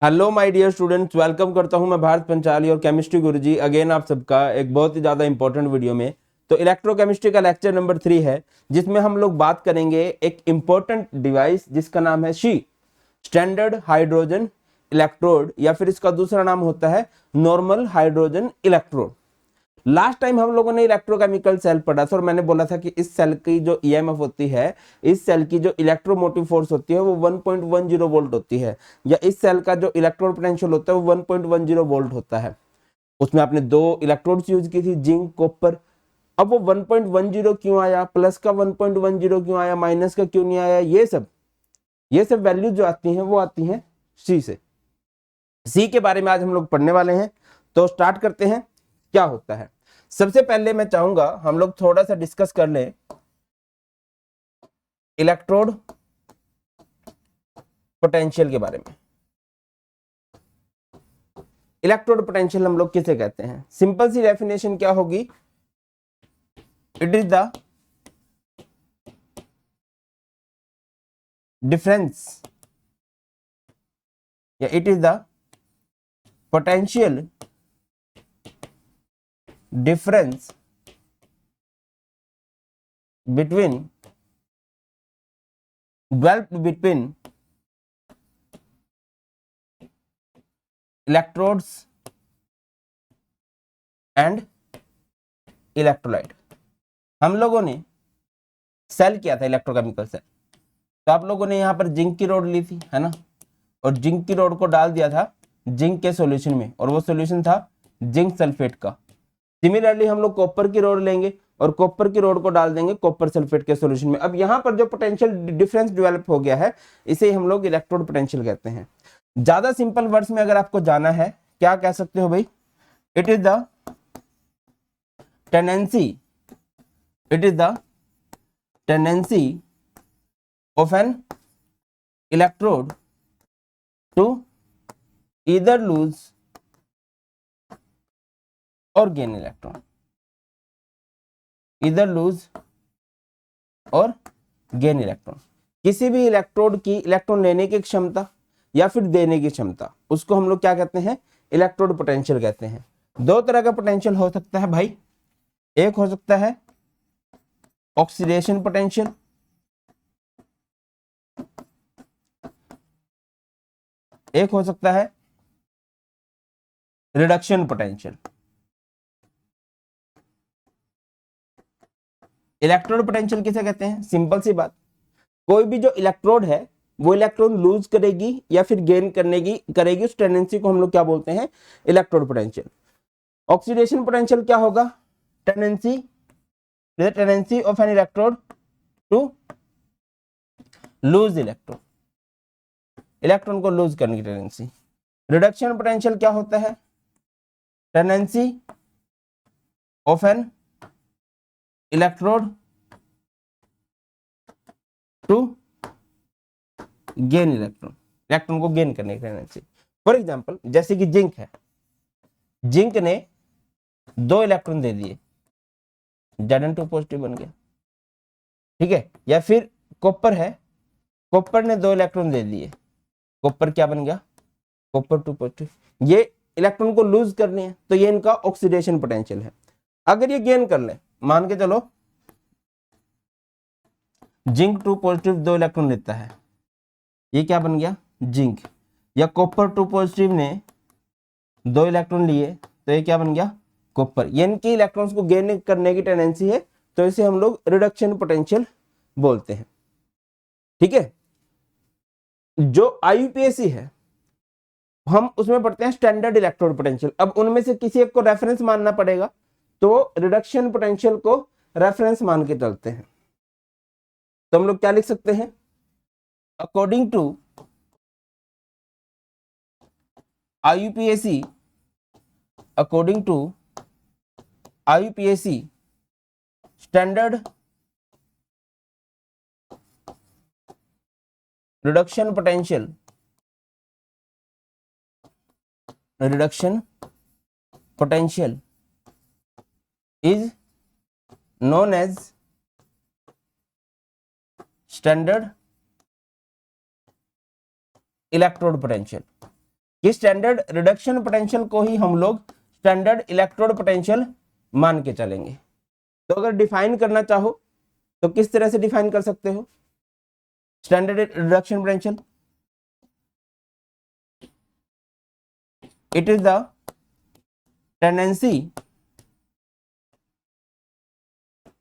Hello my dear students, welcome करता हूं मैं भारत पंचाली और केमिस्ट्री गुरुजी अगेन आप सबका एक बहुत ही ज़्यादा इंपॉर्टेंट वीडियो में। तो इलेक्ट्रोकेमिस्ट्री का लेक्चर नंबर 3 है, जिसमें हम लोग बात करेंगे एक इंपॉर्टेंट डिवाइस जिसका नाम है शी स्टैंडर्ड हाइड्रोजन इलेक्ट्रोड, या फिर इसका दूसरा नाम होता है normal hydrogen electrode. Last time हम लोगों ने इलेक्ट्रोकेमिकल सेल पढ़ा था और मैंने बोला था कि इस सेल की जो ईएमएफ होती है, इस सेल की जो इलेक्ट्रोमोटिव फोर्स होती है वो 1.10 वोल्ट होती है, या इस सेल का जो इलेक्ट्रोड पोटेंशियल होता है वो 1.10 वोल्ट होता है। उसमें आपने दो इलेक्ट्रोड्स यूज की थी, जिंक कॉपर। अब वो 1.10 क्यों आया, प्लस का 1.10 क्यों आया, माइनस का क्यों नहीं आया, ये सब वैल्यूज जो आती हैं वो आती हैं सी से। सी के बारे में आज हम लोग पढ़ने वाले हैं, तो स्टार्ट करते हैं। क्या होता है, सबसे पहले मैं चाहूंगा हम लोग थोड़ा सा डिस्कस कर लें इलेक्ट्रोड पोटेंशियल के बारे में। इलेक्ट्रोड पोटेंशियल हम लोग किसे कहते हैं? सिंपल सी डेफिनेशन क्या होगी, इट इज द डिफरेंस या it is the potential difference between dwelt between electrodes and electrolyte। हम लोगों ने सेल किया था इलेक्ट्रोकेमिकल सेल, तो आप लोगों ने यहाँ पर जिंक की रोड ली थी, है ना, और जिंक की रोड को डाल दिया था जिंक के सॉल्यूशन में, और वो सॉल्यूशन था जिंक सल्फेट का। सिमिलरली हम लोग कॉपर की रोड लेंगे और कॉपर की रोड को डाल देंगे कॉपर सल्फेट के सॉल्यूशन में। अब यहाँ पर जो पोटेंशियल डिफरेंस डेवलप हो गया है, इसे हम लोग इलेक्ट्रोड पोटेंशियल कहते हैं। ज्यादा सिंपल वर्ड्स में अगर आपको जाना है, क्या कह सकते हो भाई, it is the tendency of an electrode to either lose or gain electron, किसी भी इलेक्ट्रोड की इलेक्ट्रॉन लेने की क्षमता या फिर देने की क्षमता, उसको हम लोग क्या कहते हैं, इलेक्ट्रोड पोटेंशियल कहते हैं। दो तरह का पोटेंशियल हो सकता है भाई, एक हो सकता है ऑक्सीडेशन पोटेंशियल, एक हो सकता है रिडक्शन पोटेंशियल। इलेक्ट्रोड पोटेंशियल किसे कहते हैं? सिंपल सी बात, कोई भी जो इलेक्ट्रोड है वो इलेक्ट्रॉन लूज करेगी या फिर गेन करेगी, उस टेंडेंसी को हम लोग क्या बोलते हैं, इलेक्ट्रोड पोटेंशियल। ऑक्सीडेशन पोटेंशियल क्या होगा, tendency of an electrode to lose electron को लूज करने की टेंडेंसी। रिडक्शन पोटेंशियल क्या होता है, tendency of an electrode to gain electron को गेन करने की टेंडेंसी। फॉर एग्जांपल जैसे कि जिंक है, जिंक ने 2 इलेक्ट्रॉन दे दिए, Zn2 पॉजिटिव बन गया, ठीक है। या फिर कॉपर है, कॉपर ने 2 इलेक्ट्रॉन दे दिए, कॉपर क्या बन गया, कॉपर 2 पॉजिटिव। ये इलेक्ट्रॉन को लूज करने हैं, तो ये इनका ऑक्सीडेशन पोटेंशियल है। अगर ये गेन कर ले, मान के चलो जिंक 2 पॉजिटिव 2 इलेक्ट्रॉन लेता है, ये क्या बन गया, जिंक। या कॉपर 2 पॉजिटिव ने 2 इलेक्ट्रॉन लिए, तो ये क्या बन गया, कॉपर। ये इनकी इलेक्ट्रॉन्स को गेन करने की टेंडेंसी है, तो इसे हम लोग रिडक्शन पोटेंशियल बोलते हैं, ठीक है। जो आईयूपीएसी है, हम उसमें पढ़ते हैं स्टैंडर्ड इलेक्ट्रोड पोटेंशियल। अब उनमें से किसी एक को रेफरेंस मानना पड़ेगा, तो रिडक्शन पोटेंशियल को रेफरेंस मान के चलते हैं। तो हम लोग क्या लिख सकते हैं, according to IUPAC, standard reduction potential is known as standard electrode potential। कि स्टैंडर्ड रिडक्शन पोटेंशियल को ही हम लोग स्टैंडर्ड इलेक्ट्रोड पोटेंशियल मान के चलेंगे। तो अगर डिफाइन करना चाहो तो किस तरह से डिफाइन कर सकते हो standard reduction potential? It is the tendency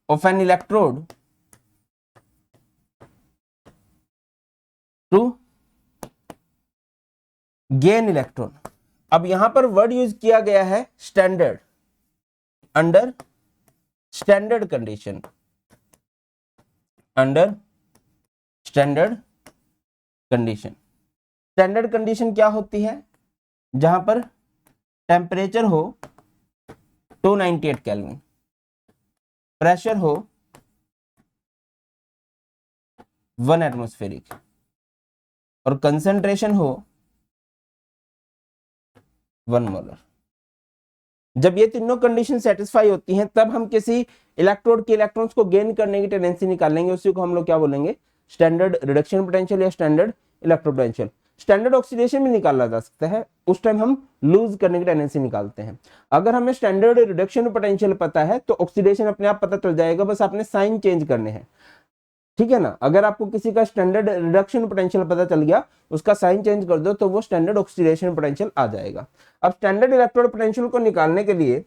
of an electrode to gain electron। अब यहां पर वर्ड यूज किया गया है standard, under standard condition, under standard condition. Standard condition क्या होती है? जहां पर टेम्परेचर हो 298 केल्विन, प्रेशर हो 1 एटमॉस्फेरिक और कंसंट्रेशन हो 1 मोलर। जब ये तीनों कंडीशन सेटिस्फाई होती हैं तब हम किसी इलेक्ट्रोड के इलेक्ट्रॉन्स को गेन करने की टेंडेंसी निकालेंगे, उसी को हम लोग क्या बोलेंगे? स्टैंडर्ड रिडक्शन पोटेंशियल या स्टैंडर्ड इलेक्ट्रोपोटेंशियल। स्टैंडर्ड ऑक्सीडेशन भी निकाला जा सकता है, उस टाइम हम लूज करने की टेंडेंसी निकालते हैं। अगर हमें स्टैंडर्ड रिडक्शन पोटेंशियल पता है तो ऑक्सीडेशन अपने आप पता चल जाएगा, बस आपने साइन चेंज करने हैं, ठीक है ना। अगर आपको किसी का स्टैंडर्ड रिडक्शन पोटेंशियल पता चल गया, उसका साइन चेंज कर दो तो वो स्टैंडर्ड ऑक्सीडेशन पोटेंशियल आ जाएगा। अब स्टैंडर्ड इलेक्ट्रोड पोटेंशियल को निकालने के लिए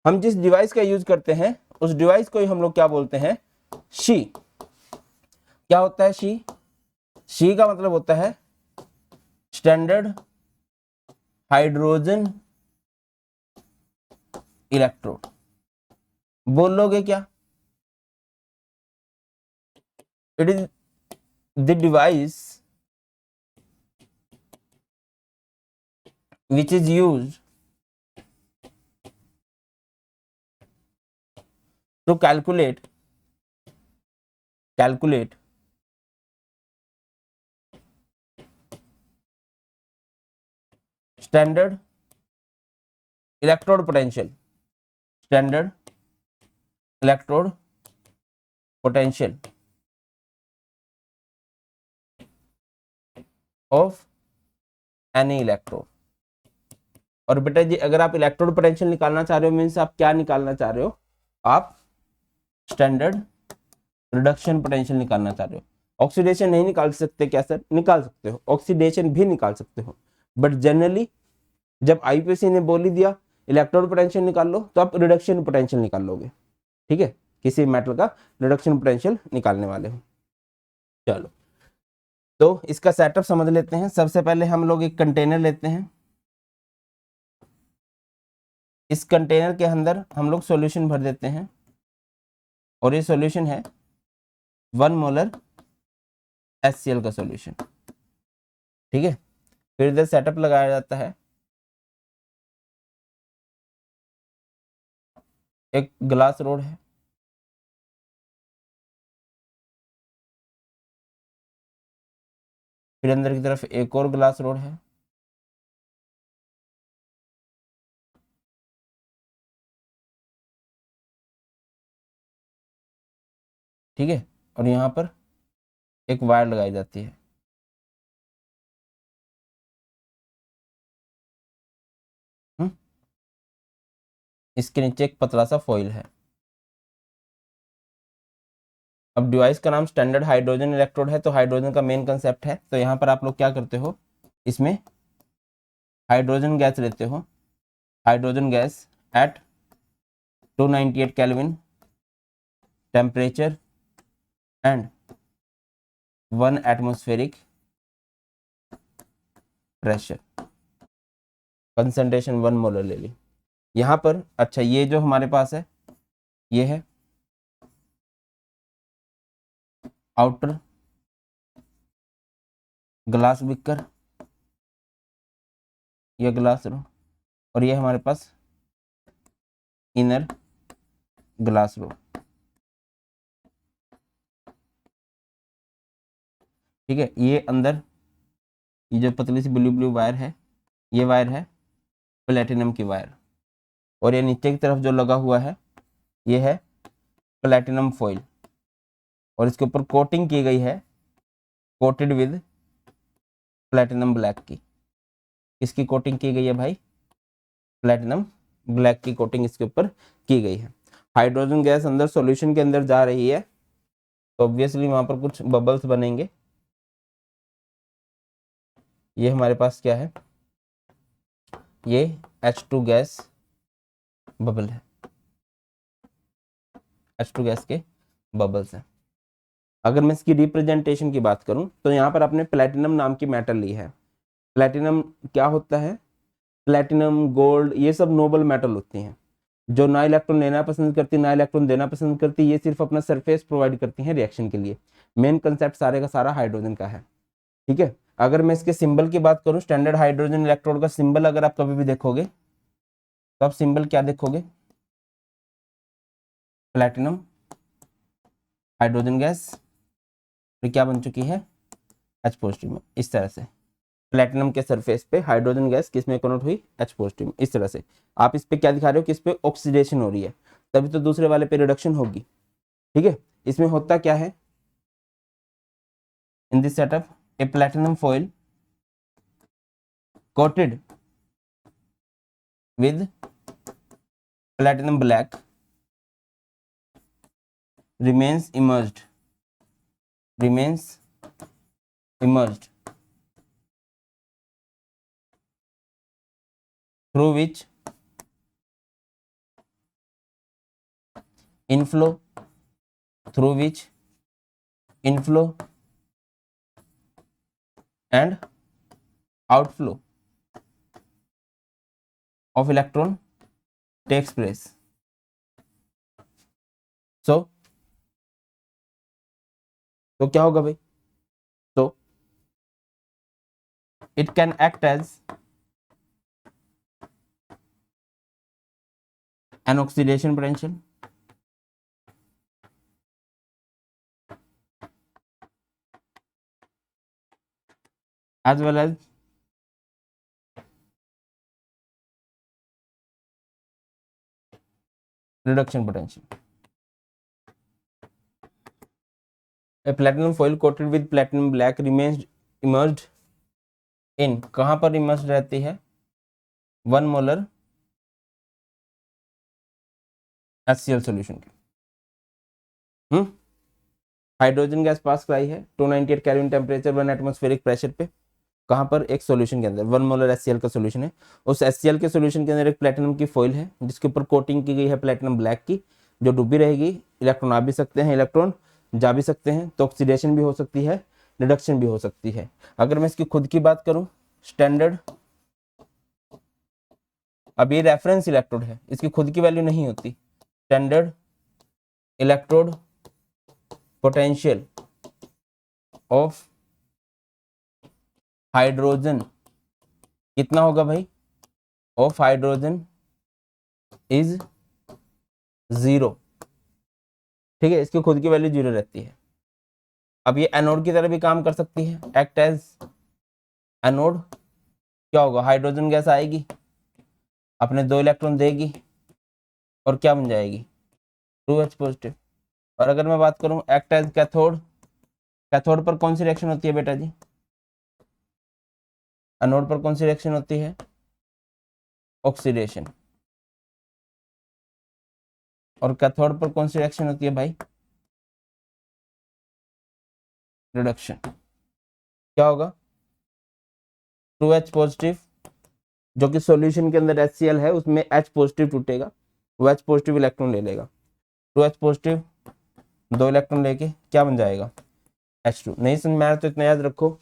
हम जिस डिवाइस का यूज करते हैं उस डिवाइस को ही हम लोग क्या बोलते हैं? शी। क्या होता है शी? शी का मतलब होता है स्टैंडर्ड हाइड्रोजन इलेक्ट्रोड। बोलोगे क्या? It is the device which is used to calculate standard electrode potential, standard electrode potential of any electrode। और बेटा जी अगर आप इलेक्ट्रोड पोटेंशियल निकालना चाह रहे हो मीन्स आप क्या निकालना चाह रहे हो? आप स्टैंडर्ड रिडक्शन पोटेंशियल निकालना चाह रहे हो। ऑक्सीडेशन नहीं निकाल सकते क्या सर? निकाल सकते हो, ऑक्सीडेशन भी निकाल सकते हो, बट जनरली जब आईपीसी ने बोल ही दिया इलेक्ट्रोड पोटेंशियल निकाल लो तो आप रिडक्शन पोटेंशियल निकाल लोगे, ठीक है। किसी मेटल का रिडक्शन पोटेंशियल निकालने वाले हो। चलो तो इसका सेटअप समझ लेते हैं। सबसे पहले हम लोग एक कंटेनर लेते हैं, इस कंटेनर के अंदर हम लोग सॉल्यूशन भर देते हैं और ये सॉल्यूशन है 1 मोलर HCl का सॉल्यूशन, ठीक है। फिर इधर सेटअप लगाया जाता है, एक ग्लास रोड है, फिर अंदर की तरफ एक और ग्लास रोड है, ठीक है। और यहाँ पर एक वायर लगाई जाती है, इसके नीचे एक पतला सा फॉइल है। अब डिवाइस का नाम स्टैंडर्ड हाइड्रोजन इलेक्ट्रोड है तो हाइड्रोजन का मेन कंसेप्ट है। तो यहाँ पर आप लोग क्या करते हो, इसमें हाइड्रोजन गैस लेते हो, hydrogen gas at 298 kelvin temperature and 1 atmospheric pressure, concentration 1 molar ले ली। यहाँ पर अच्छा ये जो हमारे पास है ये है आउटर ग्लास बिकर, ये ग्लास रो, और ये हमारे पास इनर ग्लास रो, ठीक है। ये अंदर ये जो पतली सी ब्लू ब्लू वायर है ये वायर है प्लेटिनम की वायर, और ये नीचे की तरफ जो लगा हुआ है ये है प्लेटिनम फॉइल, और इसके ऊपर कोटिंग की गई है कोटेड विद प्लेटिनम ब्लैक की, किसकी कोटिंग की गई है भाई? प्लेटिनम ब्लैक की कोटिंग इसके ऊपर की गई है। हाइड्रोजन गैस अंदर सॉल्यूशन के अंदर जा रही है तो ऑब्वियसली वहां पर कुछ बबल्स बनेंगे। ये हमारे पास क्या है? ये H2 गैस बबल है, H2 गैस के बबल्स हैं। अगर मैं इसकी रिप्रेजेंटेशन की बात करूं तो यहाँ पर आपने प्लेटिनम नाम की मेटल ली है। प्लेटिनम क्या होता है? प्लेटिनम, गोल्ड, ये सब नोबल मेटल होती हैं जो ना इलेक्ट्रॉन लेना पसंद करती, ना इलेक्ट्रॉन देना पसंद करती। ये सिर्फ अपना सरफेस प्रोवाइड करती हैं रिएक्शन के लिए। मेन कंसेप्ट सारे का सारा हाइड्रोजन का है, ठीक है। अगर मैं इसके सिंबल की बात करूं, स्टैंडर्ड हाइड्रोजन इलेक्ट्रोड का सिंबल अगर आप कभी भी देखोगे तो आप सिंबल क्या देखोगे? प्लेटिनम, हाइड्रोजन गैस, फिर क्या बन चुकी है? H पॉजिटिव में। इस तरह से प्लेटिनम के सरफेस पे हाइड्रोजन गैस किस में कन्वर्ट हुई? H पॉजिटिव में। इस तरह से आप इस पे क्या दिखा रहे हो कि इस पे ऑक्सीडेशन हो रही है, तभी तो दूसरे वाले पे रिडक्शन होगी, ठीक है। इसमें होता क्या है? In this setup A platinum foil coated with platinum black remains emerged through which inflow and outflow of electron takes place. So तो क्या होगा भाई? तो it can act as an oxidation potential as well as reduction potential. A platinum foil coated with platinum black remains immersed in, कहां पर immersed रहती है? 1 molar HCl solution के। हाइड्रोजन गैस पास कराई है 298 केल्विन टेम्परेचर 1 एटमॉस्फेरिक प्रेशर पे। कहां पर? एक सॉल्यूशन के अंदर 1 मोलर HCl का सॉल्यूशन है। उस HCl के सॉल्यूशन के अंदर एक प्लेटिनम की फॉइल है जिसके ऊपर कोटिंग की गई है प्लेटिनम ब्लैक की, जो डूबी रहेगी। इलेक्ट्रॉन आ भी सकते हैं, इलेक्ट्रॉन जा भी सकते हैं, तो ऑक्सीडेशन भी हो सकती है, रिडक्शन भी हो सकती है। अगर मैं इसकी खुद की बात करूं, स्टैंडर्ड, अब ये रेफरेंस इलेक्ट्रोड है, इसकी खुद की वैल्यू नहीं होती। Standard electrode potential of hydrogen कितना होगा भाई? ऑफ हाइड्रोजन इज 0, ठीक है। इसकी खुद की वैल्यू 0 रहती है। अब ये एनोड की तरह भी काम कर सकती है, एक्ट एज एनोड। क्या होगा? हाइड्रोजन गैस आएगी, अपने 2 इलेक्ट्रॉन देगी और क्या बन जाएगी? 2H positive. और अगर मैं बात करूं एक्ट एज कैथोड, कैथोड पर कौन सी रिएक्शन होती है बेटा जी? एनोड पर कौन सी रिएक्शन होती है? ऑक्सीडेशन। और कैथोड पर कौन सी रिएक्शन होती है भाई? रिडक्शन। क्या होगा? 2H पॉजिटिव, जो कि सॉल्यूशन के अंदर HCl है, उसमें H पॉजिटिव टूटेगा, वो H पॉजिटिव इलेक्ट्रॉन ले लेगा। 2H पॉजिटिव 2 इलेक्ट्रॉन लेके क्या बन जाएगा? H2। नहीं समझ में आया तो इतना याद रखो,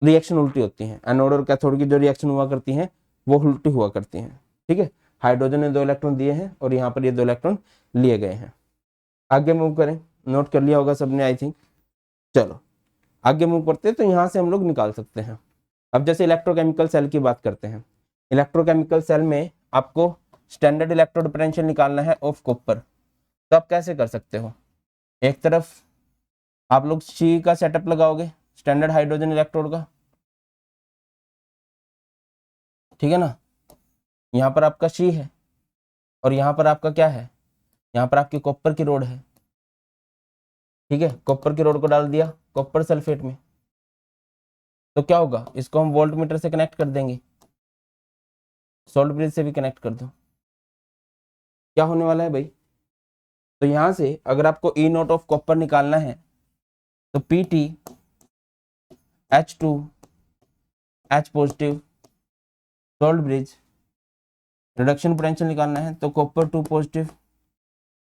रिएक्शन उल्टी होती है। एनोड और कैथोड की जो रिएक्शन हुआ करती हैं वो उल्टी हुआ करती हैं, ठीक है। हाइड्रोजन ने 2 इलेक्ट्रॉन दिए हैं और यहाँ पर ये 2 इलेक्ट्रॉन लिए गए हैं। आगे मूव करें, नोट कर लिया होगा सबने आई थिंक। चलो आगे मूव करते हैं, तो यहाँ से हम लोग निकाल सकते हैं। अब जैसे इलेक्ट्रोकेमिकल सेल की बात करते हैं, इलेक्ट्रोकेमिकल सेल में आपको स्टैंडर्ड इलेक्ट्रोड पोटेंशियल निकालना है ऑफ कॉपर। तो आप कैसे कर सकते हो? एक तरफ आप लोग सी का सेटअप लगाओगे, स्टैंडर्ड हाइड्रोजन इलेक्ट्रोड का, ठीक है ना। यहाँ पर आपका सी है और यहाँ पर आपका क्या है? यहाँ पर आपकी कॉपर की रोड है, ठीक है। कॉपर की रोड को डाल दिया कॉपर सल्फेट में, तो क्या होगा, इसको हम वोल्ट मीटर से कनेक्ट कर देंगे, सोल्ट ब्रिज से भी कनेक्ट कर दो, क्या होने वाला है भाई। तो यहां से अगर आपको ई नोट ऑफ कॉपर निकालना है तो PT H2 H positive salt bridge, reduction potential निकालना है तो कॉपर 2 पॉजिटिव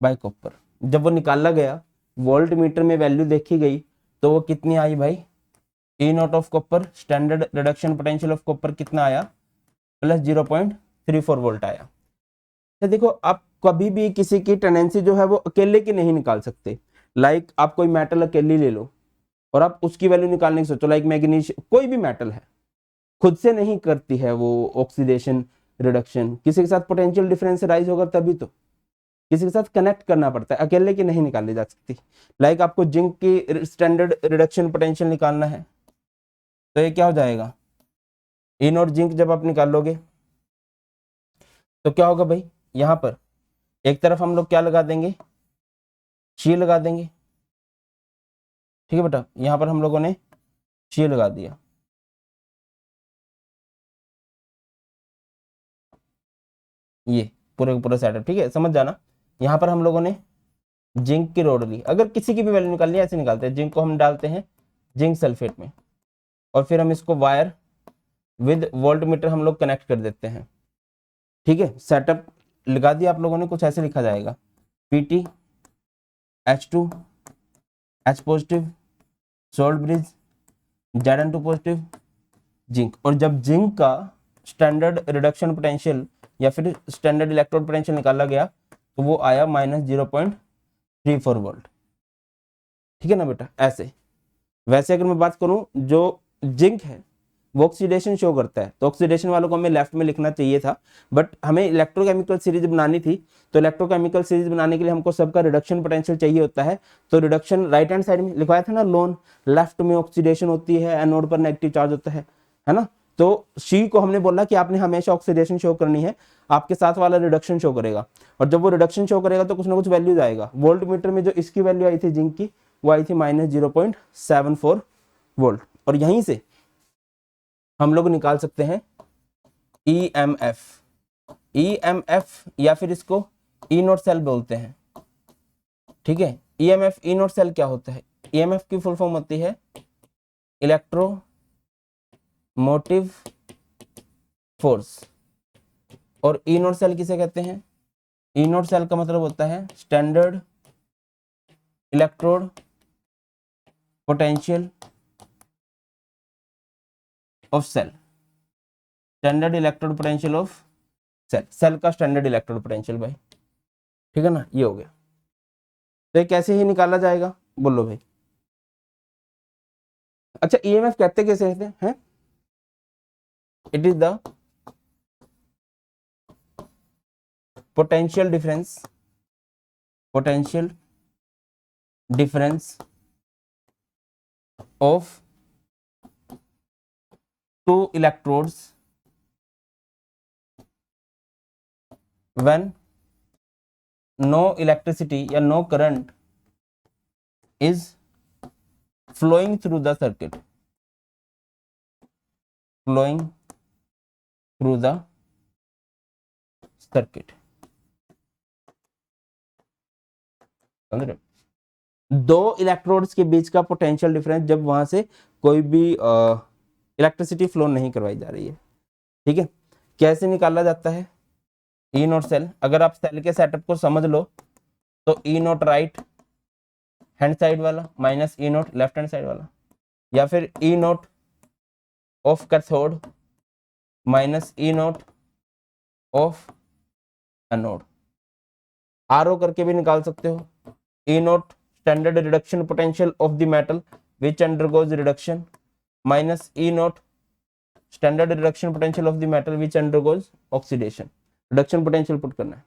बाय कॉपर। जब वो निकाला गया, वोल्ट मीटर में वैल्यू देखी गई तो वो कितनी आई भाई, E naught of copper standard reduction potential of copper कितना आया, प्लस 0.34 वोल्ट आया। तो देखो, आप कभी भी किसी की टेंडेंसी जो है वो अकेले की नहीं निकाल सकते। लाइक आप कोई मेटल अकेली ले लो और आप उसकी वैल्यू निकालने की सोचो, लाइक मैग्नीशियम, कोई भी मेटल है, खुद से नहीं करती है वो ऑक्सीडेशन रिडक्शन, किसी के साथ पोटेंशियल डिफरेंस राइज होगा तभी तो, किसी के साथ कनेक्ट करना पड़ता है, अकेले की नहीं निकाली जा सकती। लाइक आपको जिंक की स्टैंडर्ड रिडक्शन पोटेंशियल निकालना है तो ये क्या हो जाएगा, ई नॉट जिंक जब आप निकालोगे तो क्या होगा भाई, यहां पर एक तरफ हम लोग क्या लगा देंगे, शी लगा देंगे, ठीक है बेटा, यहां पर हम लोगों ने शी लगा दिया, ये पूरे पूरा सेटअप, ठीक है, समझ जाना। यहां पर हम लोगों ने जिंक की रोड ली, अगर किसी की भी वैल्यू निकालनी है ऐसे निकालते हैं, जिंक को हम डालते हैं जिंक सल्फेट में और फिर हम इसको वायर विद वोल्ट मीटर हम लोग कनेक्ट कर देते हैं, ठीक है। सेटअप लगा दिया आप लोगों ने, कुछ ऐसे लिखा जाएगा, PT H2 H positive salt bridge Zn2 positive zinc. और जब जिंक का स्टैंडर्ड रिडक्शन पोटेंशियल या फिर स्टैंडर्ड इलेक्ट्रोड पोटेंशियल निकाला गया तो वो आया -0.34 वोल्ट, ठीक है ना बेटा। ऐसे वैसे अगर मैं बात करूं, जो जिंक है वो ऑक्सीडेशन शो करता है, तो ऑक्सीडेशन वालों को हमें लेफ्ट में लिखना चाहिए था, बट हमें इलेक्ट्रोकेमिकल सीरीज बनानी थी, तो इलेक्ट्रोकेमिकल सीरीज बनाने के लिए हमको सबका रिडक्शन पोटेंशियल चाहिए होता है, तो रिडक्शन राइट हैंड साइड में लिखवाया था ना, लोन लेफ्ट में ऑक्सीडेशन होती है, एनोड पर नेगेटिव चार्ज होता है ना। तो सी को हमने बोला कि आपने हमेशा ऑक्सीडेशन शो करनी है, आपके साथ वाला रिडक्शन शो करेगा, और जब वो रिडक्शन शो करेगा तो कुछ ना कुछ वैल्यूज आएगा। वोल्ट मीटर में जो इसकी वैल्यू आई थी जिंक की, वो आई थी -0.74 वोल्ट, और यहीं से हम लोग निकाल सकते हैं EMF, या फिर इसको ई नोट सेल बोलते हैं, ठीक है। EMF ई नोट सेल क्या होता है, EMF की फुल फॉर्म होती है इलेक्ट्रो मोटिव फोर्स, और ई नोट सेल किसे कहते हैं, ई नोट सेल का मतलब होता है standard electrode potential of cell, standard electrode potential of cell, cell का स्टैंडर्ड इलेक्ट्रोड पोटेंशियल भाई, ठीक है ना, ये हो गया। तो ये कैसे ही निकाला जाएगा, बोलो भाई। अच्छा, EMF कहते कैसे हैं, it is the potential difference of two electrodes when no electricity या no current is flowing through the circuit, flowing through the circuit, समझ रहे हो? दो इलेक्ट्रोड्स के बीच का पोटेंशियल डिफरेंस जब वहां से कोई भी इलेक्ट्रिसिटी फ्लो नहीं करवाई जा रही है, ठीक है। कैसे निकाला जाता है, ई नोट सेल, अगर आप सेल के सेटअप को समझ लो तो E naught right hand side वाला minus E naught left hand side वाला, या फिर E naught of cathode minus E naught of anode, RO करके भी निकाल सकते हो। E naught standard reduction potential of the metal which undergoes reduction minus E naught standard reduction potential of the metal which undergoes oxidation, reduction potential put करना है।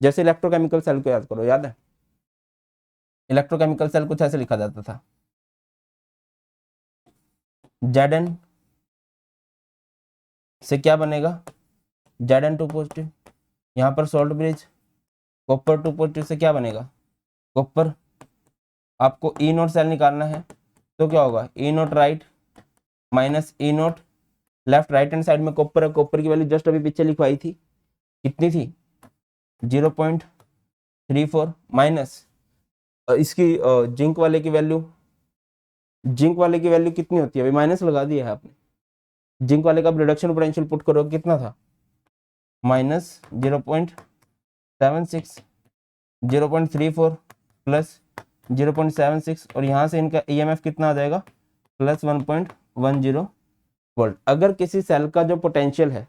जैसे electrochemical cell को याद करो, याद है इलेक्ट्रोकेमिकल सेल कुछ ऐसे लिखा जाता था, Zn से क्या बनेगा, Zn2 पॉजिटिव, यहाँ पर सोल्ट ब्रिज कॉपर 2 पॉजिटिव से क्या बनेगा कॉपर, आपको ई नोट सेल निकालना है तो क्या होगा, E naught right minus E naught, left right hand side में कॉपर है, कॉपर की वैल्यू जस्ट अभी पीछे लिखवाई थी, कितनी थी 0.34 माइनस इसकी जिंक वाले की वैल्यू, जिंक वाले की वैल्यू कितनी होती है, अभी माइनस लगा दिया है आपने, जिंक वाले का रिडक्शन पोटेंशियल पुट करो कितना था माइनस 0.76, 0.34 प्लस 0.76 और यहाँ से इनका ईएमएफ कितना आ जाएगा प्लस 1.10 वोल्ट। अगर किसी सेल का जो पोटेंशियल है,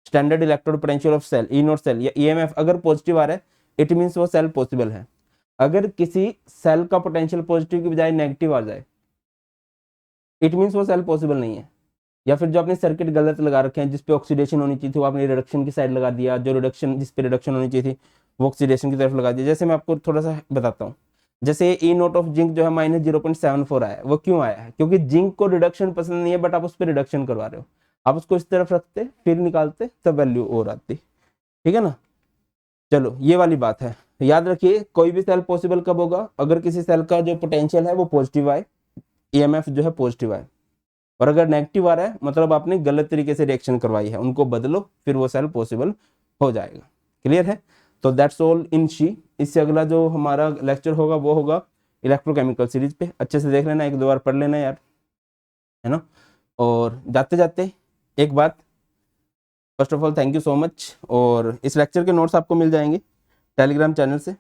standard electrode potential of cell, E naught cell या ईएमएफ अगर पॉजिटिव आ रहा है, इट मींस वो सेल पॉसिबल है। अगर किसी सेल का पोटेंशियल पॉजिटिव की बजाय नेगेटिव आ जाए, इट मींस वो सेल पॉसिबल नहीं है। या फिर जो आपने सर्किट गलत लगा रखे हैं, जिसपे ऑक्सीडेशन होनी चाहिए थी वो आपने रिडक्शन की साइड लगा दिया, जो रिडक्शन जिसपे रिडक्शन होनी चाहिए थी वो ऑक्सीडेशन की तरफ लगा दिया। जैसे मैं आपको थोड़ा सा बताता हूँ, जैसे ई नोट ऑफ जिंक जो है माइनस 0.74 आया है, वो क्यों आया है, क्योंकि जिंक को रिडक्शन पसंद नहीं है, बट आप उस पर रिडक्शन करवा रहे हो, आप उसको इस तरफ रखते फिर निकालते तब वैल्यू और आती, ठीक है ना। चलो ये वाली बात है, याद रखिए कोई भी सेल पॉसिबल कब होगा, अगर किसी सेल का जो पोटेंशियल है वो पॉजिटिव आए, ईएमएफ जो है पॉजिटिव आए, और अगर नेगेटिव आ रहा है मतलब आपने गलत तरीके से रिएक्शन करवाई है, उनको बदलो फिर वो सेल पॉसिबल हो जाएगा। क्लियर है, तो दैट्स ऑल इन शी। इससे अगला जो हमारा लेक्चर होगा वो होगा इलेक्ट्रोकेमिकल सीरीज पे, अच्छे से देख लेना, एक दो बार पढ़ लेना यार, है ना। और जाते जाते एक बात, first of all thank you so much, और इस लेक्चर के नोट्स आपको मिल जाएंगे टेलीग्राम चैनल से।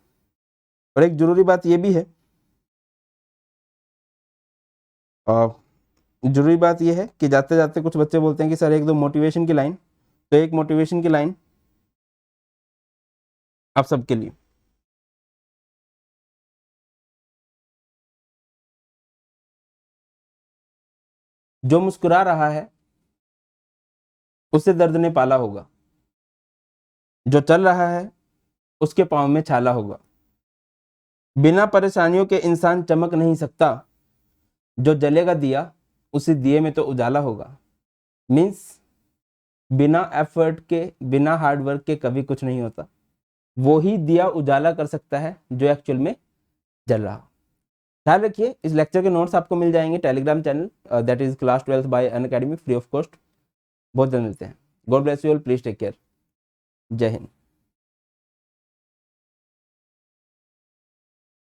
और एक जरूरी बात ये भी है, जरूरी बात यह है कि जाते जाते कुछ बच्चे बोलते हैं कि सर एक दो मोटिवेशन की लाइन, तो एक मोटिवेशन की लाइन आप सबके लिए। जो मुस्कुरा रहा है उससे दर्द ने पाला होगा, जो चल रहा है उसके पांव में छाला होगा, बिना परेशानियों के इंसान चमक नहीं सकता, जो जलेगा दिया उसी दिए में तो उजाला होगा। मीन्स बिना एफर्ट के, बिना हार्ड वर्क के कभी कुछ नहीं होता, वो ही दिया उजाला कर सकता है जो एक्चुअल में जल रहा हो। ख्याल रखिए, इस लेक्चर के नोट्स आपको मिल जाएंगे Telegram channel, that is class 12 by Unacademy, free of cost. बहुत जल्द मिलते हैं। God bless you all, please take care, जय हिंद।